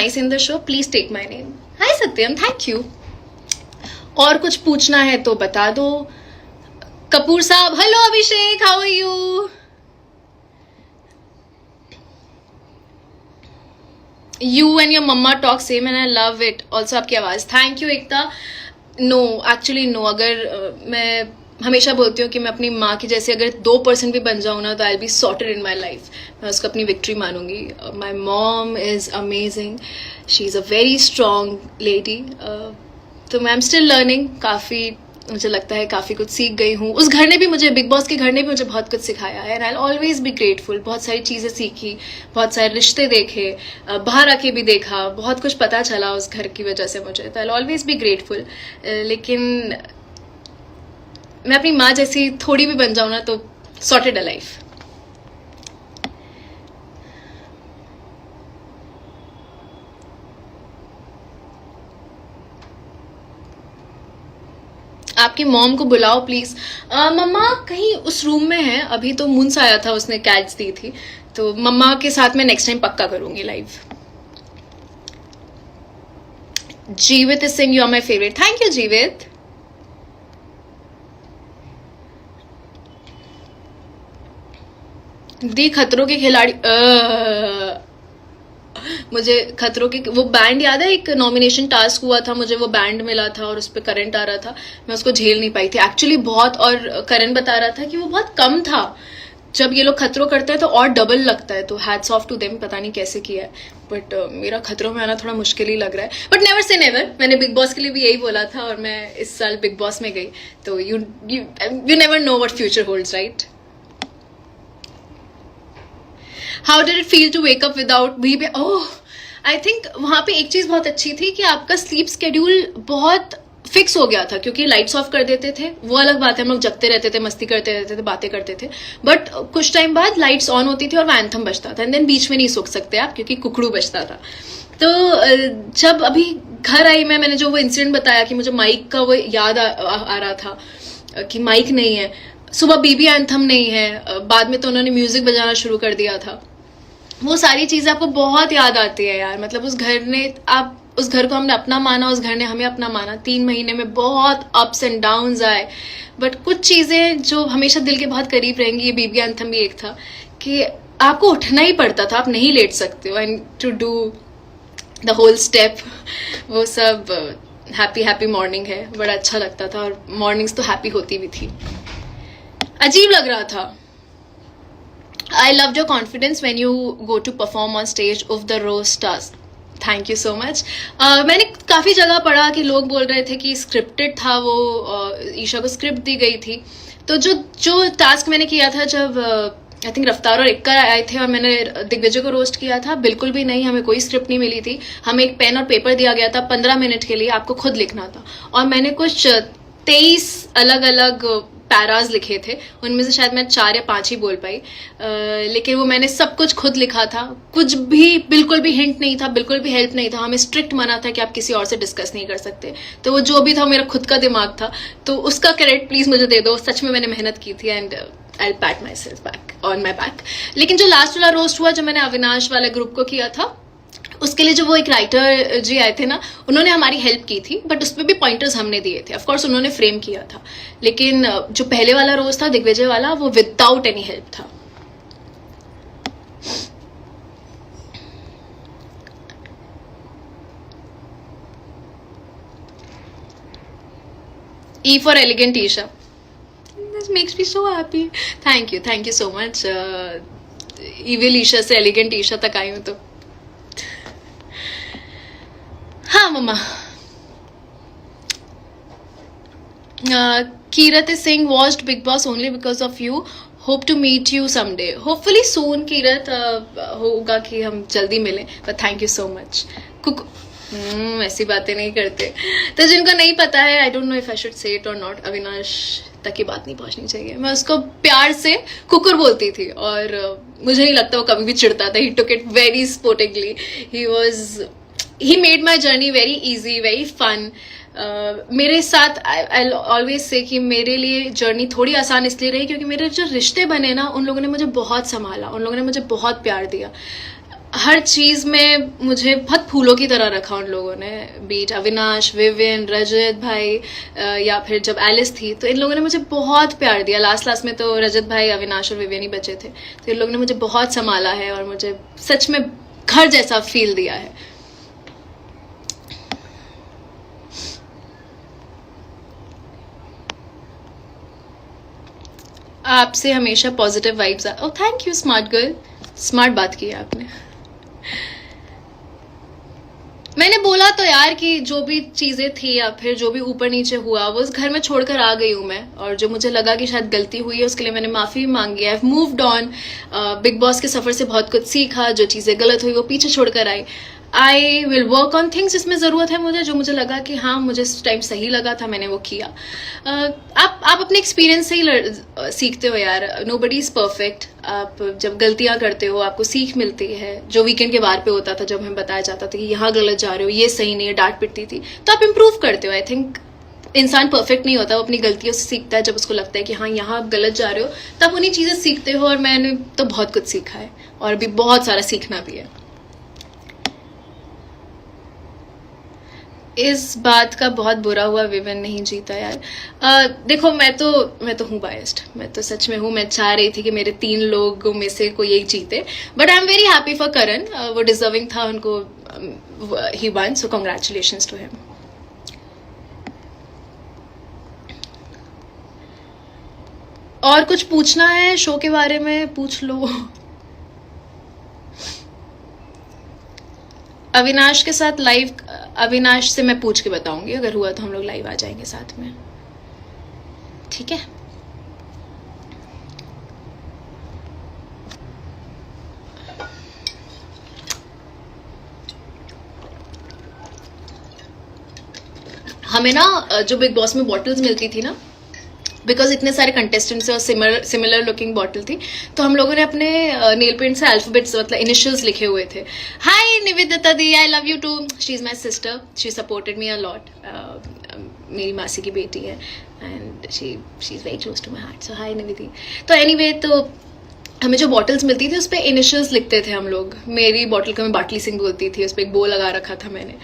nice in the show, please take my name. Hi Satyam, thank you. और कुछ पूछना है तो बता दो. कपूर साहब, hello Abhishek, how are you? You and your mama talk same and I love it. Also आपकी आवाज. Thank you Ekta. No, actually no. अगर मैं हमेशा बोलती हूँ कि मैं अपनी माँ की जैसे अगर 2% भी बन जाऊँ ना तो I be sorted in my life. मैं उसको अपनी विक्ट्री मानूंगी. My mom is amazing. She is a very strong lady. तो मैं एम स्टिल लर्निंग. काफ़ी मुझे लगता है काफ़ी कुछ सीख गई हूँ. उस घर ने भी मुझे, बिग बॉस के घर ने भी मुझे बहुत कुछ सिखाया है. And I always be grateful. बहुत सारी चीज़ें सीखी, बहुत सारे रिश्ते देखे, बाहर आके भी देखा, बहुत कुछ पता चला उस घर की वजह से मुझे. तो आई ऑलवेज बी ग्रेटफुल. लेकिन मैं अपनी माँ जैसी थोड़ी भी बन जाऊँ ना तो सॉर्टेड अ लाइफ. आपकी मॉम को बुलाओ प्लीज. मम्मा कहीं उस रूम में है. अभी तो मुंस आया था, उसने कैट्स दी थी. तो मम्मा के साथ मैं नेक्स्ट टाइम पक्का करूंगी live. Jeevit Singh, you are my favourite. Thank you Jeevit. दी खतरों के खिलाड़ी. मुझे खतरों के वो बैंड याद है, एक नॉमिनेशन टास्क हुआ था, मुझे वो बैंड मिला था और उस पर करंट आ रहा था. मैं उसको झेल नहीं पाई थी एक्चुअली बहुत. और करण बता रहा था कि वो बहुत कम था. जब ये लोग खतरों करते हैं तो और डबल लगता है. तो हैट्स ऑफ टू देम. पता नहीं कैसे किया है बट मेरा खतरों में आना थोड़ा मुश्किल ही लग रहा है. But never say never. मैंने बिग बॉस के लिए भी यही बोला था और मैं इस साल बिग बॉस में गई. तो you never know what future holds, right? How did it feel to wake up without भी? ओह, आई थिंक वहां पे एक चीज बहुत अच्छी थी कि आपका स्लीप स्केड्यूल बहुत फिक्स हो गया था क्योंकि लाइट्स ऑफ कर देते थे. वो अलग बात है, हम लोग जगते रहते थे, मस्ती करते रहते थे, बातें करते थे. बट कुछ टाइम बाद लाइट्स ऑन होती थी और वो एंथम बजता था. एंड देन बीच में नहीं सो सकते आप क्योंकि कुकड़ू बजता था. तो जब अभी घर आई मैंने जो वो इंसिडेंट बताया कि मुझे माइक का वो याद आ रहा था कि माइक नहीं है, सुबह बीबी एंथम नहीं है, बाद में तो उन्होंने म्यूजिक बजाना शुरू कर दिया था. वो सारी चीजें आपको बहुत याद आती है यार. मतलब उस घर ने, आप उस घर को हमने अपना माना, उस घर ने हमें अपना माना. 3 महीने में बहुत अप्स एंड डाउन्स आए. बट कुछ चीजें जो हमेशा दिल के बहुत करीब रहेंगी, ये बीबी एंथम भी एक था कि आपको उठना ही पड़ता था, आप नहीं लेट सकते हो. And to do the whole step, वो सब हैप्पी हैप्पी मॉर्निंग है. बड़ा अच्छा लगता था और मॉर्निंग्स तो हैप्पी होती भी थी. अजीब लग रहा था. I loved your confidence when you go to perform on stage of the roast task. Thank you so much. मैंने काफ़ी जगह पढ़ा कि लोग बोल रहे थे कि स्क्रिप्टेड था वो. ईशा को स्क्रिप्ट दी गई थी. तो जो टास्क मैंने किया था जब आई थिंक रफ्तार और इक्का आए थे और मैंने दिग्विजय को रोस्ट किया था, बिल्कुल भी नहीं, हमें कोई स्क्रिप्ट नहीं मिली थी. हमें एक पेन और पेपर दिया गया था 15 मिनट के लिए, आपको खुद लिखना था. और मैंने कुछ 23 अलग अलग पैराज लिखे थे. उनमें से शायद मैं 4 या 5 ही बोल पाई. लेकिन वो मैंने सब कुछ खुद लिखा था. कुछ भी, बिल्कुल भी हिंट नहीं था, बिल्कुल भी हेल्प नहीं था. हमें स्ट्रिक्ट मना था कि आप किसी और से डिस्कस नहीं कर सकते. तो वो जो भी था मेरा खुद का दिमाग था. तो उसका क्रेडिट प्लीज मुझे दे दो. सच में मैंने मेहनत की थी. And I PAT my self back on my back. लेकिन जो लास्ट वाला रोस्ट हुआ जो मैंने अविनाश वाले ग्रुप को किया था, उसके लिए जो वो एक राइटर जी आए थे ना, उन्होंने हमारी हेल्प की थी. बट उसमें भी पॉइंटर्स हमने दिए थे. ऑफकोर्स उन्होंने फ्रेम किया था. लेकिन जो पहले वाला रोज था दिग्विजय वाला, वो विदाउट एनी हेल्प था. E for elegant Isha. This makes me so happy. Thank you so much. Evil Isha से elegant Isha तक आई हूँ तो. हाँ मम्मा. Kirat is saying watched Big Boss only because of you. Hope to meet you someday. Hopefully soon Kirat. होगा कि हम जल्दी मिलें. But thank you so much. ऐसी बातें नहीं करते. तो जिनको नहीं पता है, I don't know if I should say it or not, Avinash तक ये बात नहीं पहुंचनी चाहिए. मैं उसको प्यार से कुकुर बोलती थी और मुझे नहीं लगता वो कभी भी चिढ़ता था. He took it very sportingly. He made my journey very easy, very fun. मेरे साथ I'll always say कि मेरे लिए जर्नी थोड़ी आसान इसलिए रही क्योंकि मेरे जो रिश्ते बने ना, उन लोगों ने मुझे बहुत संभाला, उन लोगों ने मुझे बहुत प्यार दिया. हर चीज में मुझे बहुत फूलों की तरह रखा उन लोगों ने, बीट अविनाश, विविन, रजत भाई, या फिर जब एलिस थी तो इन लोगों ने मुझे बहुत प्यार दिया। लास्ट लास्ट में तो रजत भाई, अविनाश और विविन ही बचे थे, तो इन लोगों ने मुझे बहुत संभाला है और मुझे सच में घर जैसा फील दिया है। आपसे हमेशा positive vibes. Oh thank you smart girl, smart बात की है आपने। मैंने बोला तो यार कि जो भी चीजें थी या फिर जो भी ऊपर नीचे हुआ वो उस घर में छोड़कर आ गई हूँ मैं, और जो मुझे लगा कि शायद गलती हुई है उसके लिए मैंने माफी मांगी है। Moved on. बिग बॉस के सफर से बहुत कुछ सीखा, जो चीजें गलत हुई वो पीछे छोड़कर आई। I will work on things जिसमें ज़रूरत है मुझे, जो मुझे लगा कि हाँ मुझे इस टाइम सही लगा था मैंने वो किया। आप अपने एक्सपीरियंस से ही सीखते हो यार, नो बडी इज़ परफेक्ट। आप जब गलतियां करते हो आपको सीख मिलती है। जो वीकेंड के बार पे होता था, जब हमें बताया जाता था कि यहाँ गलत जा रहे हो, ये सही नहीं है, डांट पिटती थी, तो आप इम्प्रूव करते हो। आई थिंक इंसान परफेक्ट नहीं होता, वो अपनी गलतियों से सीखता है। जब उसको लगता है कि हाँ यहाँ आप गलत जा रहे हो, तब उन्हीं चीज़ें सीखते हो, और मैंने तो बहुत कुछ सीखा है और अभी बहुत सारा सीखना भी है। इस बात का बहुत बुरा हुआ विविन नहीं जीता यार। देखो मैं तो हूँ बायस्ड, मैं तो सच में हूँ। मैं चाह रही थी कि मेरे 3 लोगों में से कोई एक जीते, but I am very happy for Karan. वो डिजर्विंग था, उनको ही won, so congratulations to him. और कुछ पूछना है शो के बारे में पूछ लो। अविनाश के साथ लाइव, अविनाश से मैं पूछ के बताऊंगी, अगर हुआ तो हम लोग लाइव आ जाएंगे साथ में, ठीक है। हमें ना जो बिग बॉस में बॉटल्स मिलती थी ना, बिकॉज इतने सारे कंटेस्टेंट्स और सिमिलर लुकिंग बॉटल थी, तो हम लोगों ने अपने नेल पेंट से अल्फाबेट्स मतलब इनिशियल्स लिखे हुए थे। Hi Nivedita di, I love you too, she is my sister, she supported me a lot. मेरी मासी की बेटी है and she is very close to my heart, so hi Nivedi. तो एनीवे, तो हमें जो बॉटल्स मिलती थी उस पर इनिशियल्स लिखते थे हम लोग। मेरी बॉटल को मैं बाटली सिंह बोलती थी, उस पर एक बो लगा रखा था मैंने।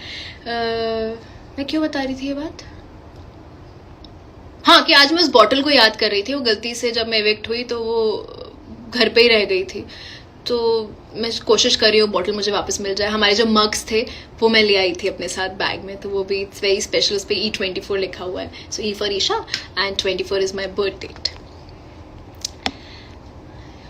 मैं क्यों बता रही थी ये बात? हाँ, कि आज मैं उस बॉटल को याद कर रही थी। वो गलती से जब मैं इविक्ट हुई तो वो घर पे ही रह गई थी, तो मैं कोशिश कर रही हूँ बॉटल मुझे वापस मिल जाए। हमारे जो मग्स थे वो मैं ले आई थी अपने साथ बैग में, तो वो भी इट्स वेरी स्पेशल, उस पर E24 लिखा हुआ है। So E for Isha and 24 is my birth date.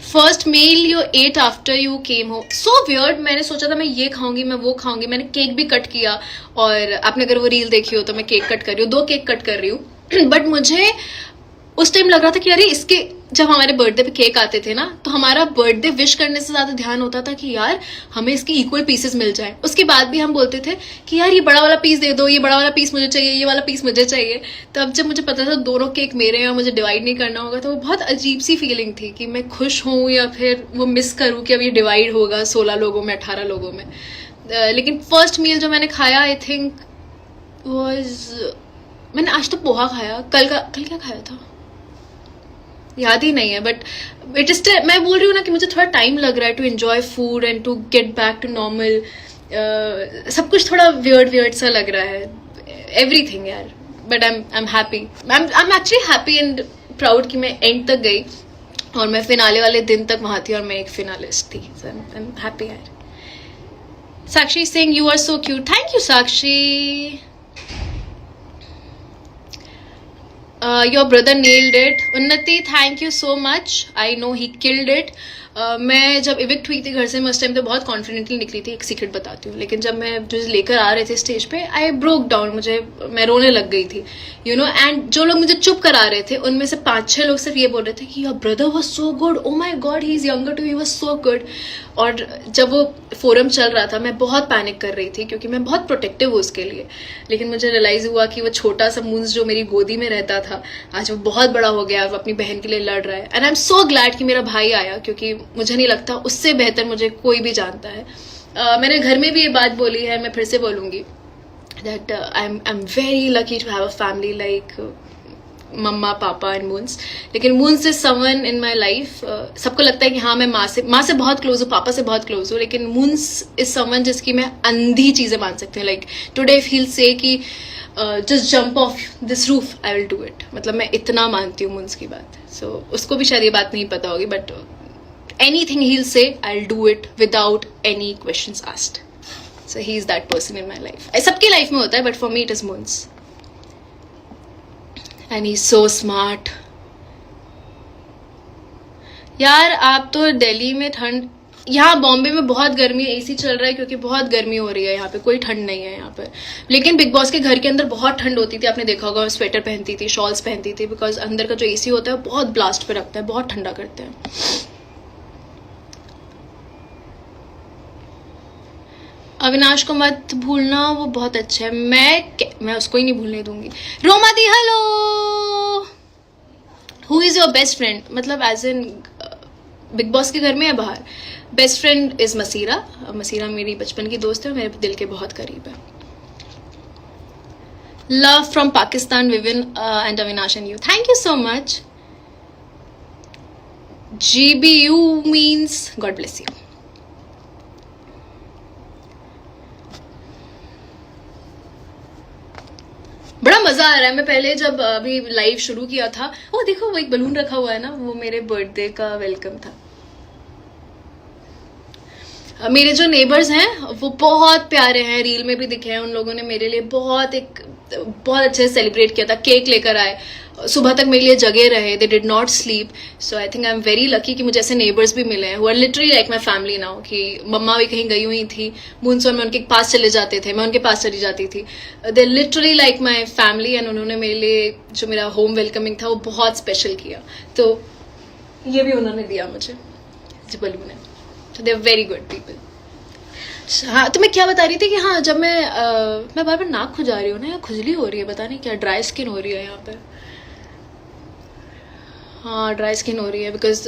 First meal you ate after you came home, so weird. मैंने सोचा था मैं ये खाऊंगी, मैं वो खाऊंगी, मैंने केक भी कट किया, और आपने अगर वो रील देखी हो तो मैं केक कट कर रही हूँ, 2 केक कट कर रही हूँ। बट मुझे उस टाइम लग रहा था कि अरे इसके, जब हमारे बर्थडे पे केक आते थे ना, तो हमारा बर्थडे विश करने से ज्यादा ध्यान होता था कि यार हमें इसके इक्वल पीसेस मिल जाए। उसके बाद भी हम बोलते थे कि यार ये बड़ा वाला पीस दे दो, ये बड़ा वाला पीस मुझे चाहिए, ये वाला पीस मुझे चाहिए। तो अब जब मुझे पता था दोनों केक मेरे हैं और मुझे डिवाइड नहीं करना होगा, तो वो बहुत अजीब सी फीलिंग थी कि मैं खुश हूँ या फिर वो मिस करूँ कि अब ये डिवाइड होगा 16 लोगों में, 18 लोगों में। लेकिन फर्स्ट मील जो मैंने खाया, आई थिंक मैंने आज तो पोहा खाया, कल क्या खाया था याद ही नहीं है, बट इट इज, मैं बोल रही हूँ ना कि मुझे थोड़ा टाइम लग रहा है to enjoy food and to get back to normal. सब कुछ थोड़ा वियर्ड सा लग रहा है, एवरीथिंग यार, but I am happy. I am actually happy and proud कि मैं एंड तक गई और मैं फिनाले वाले दिन तक वहां थी और मैं एक फिनालिस्ट थी। आई एम हैप्पी यार। Sakshi Singh, you are so cute. Thank you Sakshi. Your brother nailed it. Unnati, thank you so much. I know he killed it. मैं जब इविक्ट हुई थी घर से, मैं उस टाइम तो बहुत कॉन्फिडेंटली निकली थी। एक सीक्रेट बताती हूँ, लेकिन जब मैं जो लेकर आ रहे थे स्टेज पे, आई ब्रोक डाउन, मैं रोने लग गई थी, यू नो। एंड जो लोग मुझे चुप करा रहे थे उनमें से 5-6 लोग सिर्फ ये बोल रहे थे कि your brother was so good, oh my God he is younger too, he was so good. और जब वो फोरम चल रहा था मैं बहुत पैनिक कर रही थी क्योंकि मैं बहुत प्रोटेक्टिव हूँ उसके लिए, लेकिन मुझे रियलाइज हुआ कि वो छोटा सा मूंज जो मेरी गोदी में रहता था आज वो बहुत बड़ा हो गया, वो अपनी बहन के लिए लड़ रहा है। And I am so glad कि मेरा भाई आया, क्योंकि मुझे नहीं लगता उससे बेहतर मुझे कोई भी जानता है। मैंने घर में भी ये बात बोली है, मैं फिर से बोलूंगी that I am very lucky to have a family like mumma papa and Moons, लेकिन Moons is someone in my life. सबको लगता है कि हाँ मैं माँ से बहुत क्लोज हूँ, पापा से बहुत क्लोज हूँ, लेकिन मून्स इज समवन जिसकी मैं अंधी चीजें मान सकती हूँ। लाइक टुडे इफ ही से कि just jump of this roof I will do it, मतलब मैं इतना मानती हूँ मून्स की बात। सो उसको भी शायद ये बात नहीं पता होगी, but anything he'll say I'll do it without any questions asked. So he is that person in my life. सबकी लाइफ में होता है, but for me it is Moons. And he's so smart. यार आप तो दिल्ली में ठंड, यहाँ बॉम्बे में बहुत गर्मी है, एसी चल रहा है क्योंकि बहुत गर्मी हो रही है यहाँ पे, कोई ठंड नहीं है यहाँ पे। लेकिन बिग बॉस के घर के अंदर बहुत ठंड होती थी, आपने देखा होगा, स्वेटर पहनती थी, शॉल्स पहनती थी, बिकॉज अंदर का जो एसी होता है वो बहुत ब्लास्ट पे रखता है, बहुत ठंडा करते हैं। अविनाश को मत भूलना, वो बहुत अच्छा है, मैं उसको ही नहीं भूलने दूंगी। Roma di hello, who is your best friend, मतलब एज इन बिग बॉस के घर में या बाहर? Best friend is Masira. Masira मेरी बचपन की दोस्त है, मेरे दिल के बहुत करीब है। Love from Pakistan woven and Avinash and you, thank you so much. GBU means God bless you. बड़ा मजा आ रहा है। मैं पहले जब अभी लाइव शुरू किया था, वो देखो वो एक बलून रखा हुआ है ना, वो मेरे बर्थडे का वेलकम था। मेरे जो नेबर्स हैं वो बहुत प्यारे हैं, रील में भी दिखे हैं, उन लोगों ने मेरे लिए बहुत अच्छे से सेलिब्रेट किया था, केक लेकर आए, सुबह तक मेरे लिए जगे रहे, they did not sleep. So I think I am very lucky कि मुझे ऐसे नेबर्स भी मिले हैं who are literally like my family now. कि मम्मा भी कहीं गई हुई थी मूनसोन में, उनके पास चले जाते थे, मैं उनके पास चली जाती थी, they literally like my family. And उन्होंने मेरे लिए जो मेरा होम वेलकमिंग था वो बहुत स्पेशल किया, तो ये भी उन्होंने दिया मुझे जो बलून है। तो they are very good people. हाँ, तो मैं क्या बता रही थी कि हाँ, जब मैं बार बार नाक खुजा रही हूँ ना, या खुजली हो रही है, पता नहीं क्या, ड्राई स्किन हो रही है यहाँ पे। हाँ, ड्राई स्किन हो रही है बिकॉज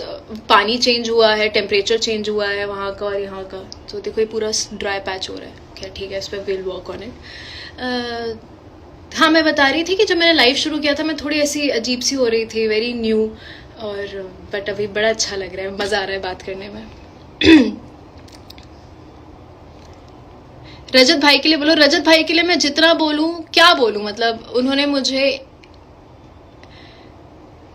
पानी चेंज हुआ है, टेम्परेचर चेंज हुआ है वहाँ का और यहाँ का, तो देखो ये पूरा ड्राई पैच हो रहा है। क्या ठीक है, इस पर विल वर्क ऑन इट। हाँ, मैं बता रही थी कि जब मैंने लाइव शुरू किया था मैं थोड़ी ऐसी अजीब सी हो रही थी, वेरी न्यू, और बट अभी बड़ा अच्छा लग रहा है, मज़ा आ रहा है बात करने में। रजत भाई के लिए बोलो। रजत भाई के लिए मैं जितना बोलूं, क्या बोलूं, मतलब उन्होंने मुझे,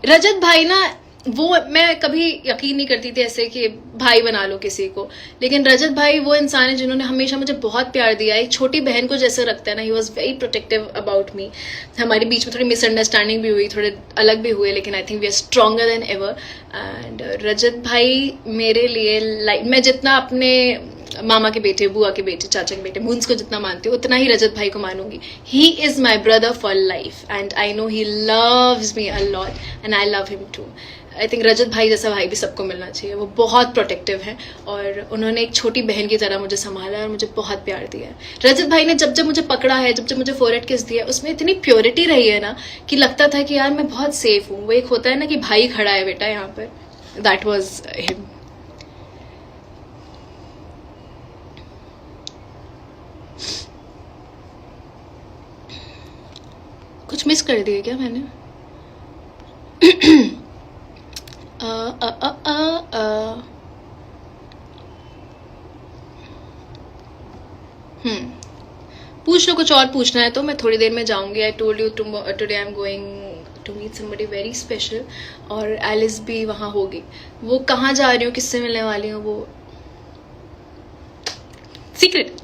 रजत भाई ना, वो मैं कभी यकीन नहीं करती थी ऐसे कि भाई बना लो किसी को, लेकिन रजत भाई वो इंसान है जिन्होंने हमेशा मुझे बहुत प्यार दिया, एक छोटी बहन को जैसे रखता है ना। He was very protective about me. हमारे बीच में थोड़ी मिसअंडरस्टैंडिंग भी हुई, थोड़े अलग भी हुए, लेकिन I think we are stronger than ever. And Rajat भाई मेरे लिए मैं जितना अपने मामा के बेटे, बुआ के बेटे, चाचा के बेटे, मून्स को जितना मानती हूँ, उतना ही रजत भाई को मानूंगी। He is my brother for life and I know he loves me a lot and I love him too. I think Rajat भाई जैसा भाई भी सबको मिलना चाहिए। वो बहुत प्रोटेक्टिव हैं और उन्होंने एक छोटी बहन की तरह मुझे संभाला और मुझे बहुत प्यार दिया है। रजत भाई ने जब जब मुझे पकड़ा है, जब जब मुझे फोरहेड किस दिया, उसमें इतनी प्योरिटी रही है ना कि लगता था कि यार मैं बहुत सेफ हूँ। वो एक होता है ना कि भाई खड़ा है बेटा यहाँ पर, दैट वॉज हिम। कुछ मिस कर दिया क्या मैंने? पूछ लो, कुछ और पूछना है तो मैं थोड़ी देर में जाऊंगी। I told you today I am going to meet somebody very special, और एलिस भी वहां होगी। वो कहाँ जा रही हूँ, किससे मिलने वाली हूँ, वो सीक्रेट।